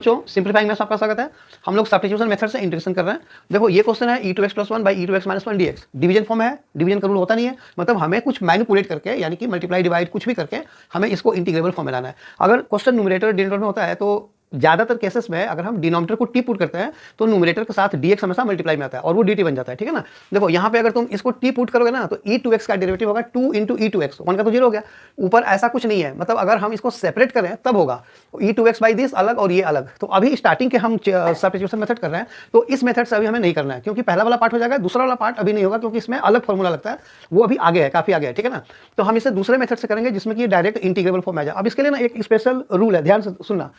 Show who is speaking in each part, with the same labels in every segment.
Speaker 1: बच्चों simplifying maths आपका स्वागत है। हम लोग सब्स्टिट्यूशन मेथड से इंटीग्रेशन कर रहे हैं। देखो ये क्वेश्चन है e2x + 1 / e2x - 1 dx। Division form है, डिवीजन का रूल होता नहीं है, मतलब हमें कुछ मैनिपुलेट करके यानी कि मल्टीप्लाई डिवाइड कुछ भी करके हमें इसको इंटीग्रेबल फॉर्म में लाना है। अगर क्वेश्चन न्यूमरेटर डिनोमिनेटर में होता है तो ज्यादातर केसेस में अगर हम डिनोमिनेटर को टी पुट करते हैं तो न्यूमरेटर के साथ dx हमेशा मल्टीप्लाई में आता है और वो dt बन जाता है, ठीक है ना। देखो यहाँ पे अगर तुम इसको टी पुट करोगे ना तो e2x का डेरिवेटिव होगा 2 × e2x, 1 का तो 0 हो गया। ऊपर ऐसा कुछ नहीं है, मतलब अगर हम इसको सेपरेट करें तब होगा e2x बाई दिस अलग और ये अलग। तो अभी स्टार्टिंग के हम सब्स्टिट्यूशन मेथड कर रहे हैं, तो इस मेथड से अभी हमें नहीं करना है क्योंकि पहला वाला पार्ट हो जाएगा, दूसरा वाला पार्ट अभी नहीं होगा क्योंकि इसमें अलग फॉर्मूला लगता है, वो अभी आगे है, काफी आगे है, ठीक है ना। तो हम इसे दूसरे मेथड से करेंगे जिसमें कि डायरेक्ट इंटीग्रेबल फॉर्म आ जाए। अब इसके लिए ना एक स्पेशल रूल है, ध्यान से सुनना।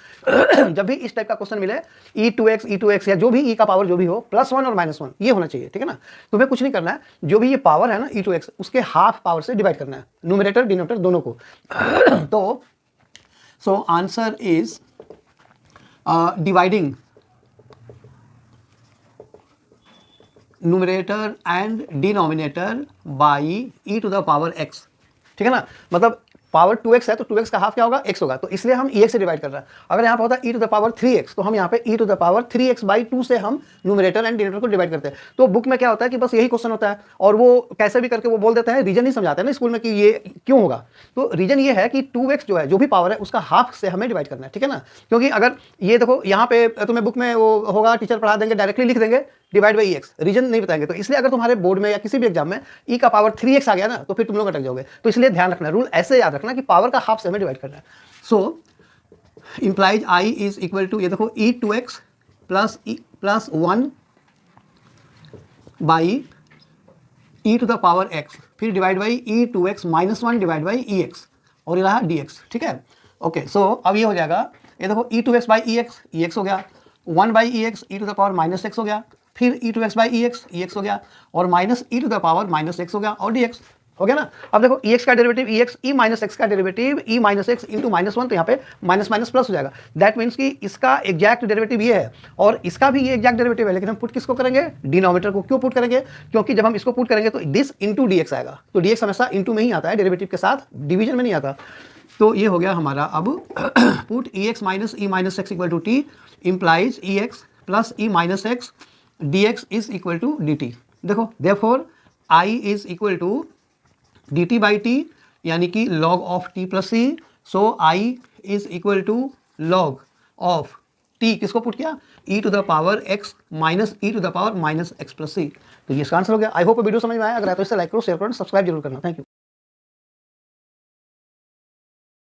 Speaker 1: जब भी इस टाइप का क्वेश्चन मिले e2x या जो भी e का पावर जो भी हो +1 और -1 ये होना चाहिए, ठीक है ना। तुम्हें कुछ नहीं करना है, जो भी ये पावर है ना e2x उसके हाफ पावर से डिवाइड करना है, न्यूमरेटर डिनोमिनेटर दोनों को। तो so answer is dividing numerator and denominator by e⁻x, ठीक है ना। मतलब पावर 2x है तो 2x का हाफ क्या होगा, x होगा, तो इसलिए हम ex से डिवाइड कर रहे हैं। अगर यहाँ पे होता e⁻3x तो हम यहाँ पे e⁻3x/2 से हम न्यूमरेटर एंड डिनोमिनेटर को डिवाइड करते हैं। तो बुक में क्या होता है कि बस यही क्वेश्चन होता है और वो कैसे भी करके वो बोल देते हैं, रीजन नहीं समझाते हैं ना स्कूल में कि ये क्यों होगा। तो रीजन ये है कि 2x जो है, जो भी पावर है उसका हाफ से हमें डिवाइड करना है, ठीक है ना। क्योंकि अगर ये देखो यहाँ पे तुम्हें बुक में वो होगा, टीचर पढ़ा देंगे, डायरेक्टली लिख देंगे डिवाइड बाई एक्स, रीजन नहीं बताएंगे। तो इसलिए अगर तुम्हारे बोर्ड में या किसी भी एग्जाम में e का पावर 3x आ गया ना तो फिर तुम लोग अटक जाओगे। तो इसलिए ध्यान रखना, रूल ऐसे याद रखना कि पावर का हाफ से हमें डिवाइड करना है। So implies i is equal to, ये देखो e2x + 1 बाई e⁻x, फिर divide by e2x - 1 divide by ex और ये रहा dx, ठीक है। ओके, सो अब ये हो जाएगा, ये देखो e2x बाई ex हो गया, 1 बाई ex e⁻−x हो गया, फिर e2x बाई ex हो गया और माइनस e⁻−x हो गया और dx हो गया ना। अब देखो ex का डेरिवेटिव ex, e⁻x का डेरिवेटिव e⁻x इंटू -1, तो यहाँ पे माइनस माइनस प्लस हो जाएगा। दैट मीन्स कि इसका एग्जैक्ट डेरिवेटिव ये है और इसका भी ये एग्जैक्ट डेरिवेटिव है, लेकिन हम पुट किसको करेंगे, डिनोमिनेटर को। क्यों पुट करेंगे, क्योंकि जब हम इसको पुट करेंगे तो दिस इंटू dx आएगा, तो dx हमेशा इंटू में ही आता है, डेरिवेटिव के साथ डिवीजन में नहीं आता। तो ये हो गया हमारा अब put ex - e⁻x equal to t implies ex + e⁻x dx is equal to dt। देखो therefore i is equal to dt by t, यानी कि log of t + c। So i is equal to log of t, किसको put किया, e⁻x minus e⁻−x + c। तो ये इसका answer हो गया। आई होप वीडियो समझ में आया, अगर आया तो इसे लाइक करो, शेयर करो, सब्सक्राइब जरूर करना। Thank you.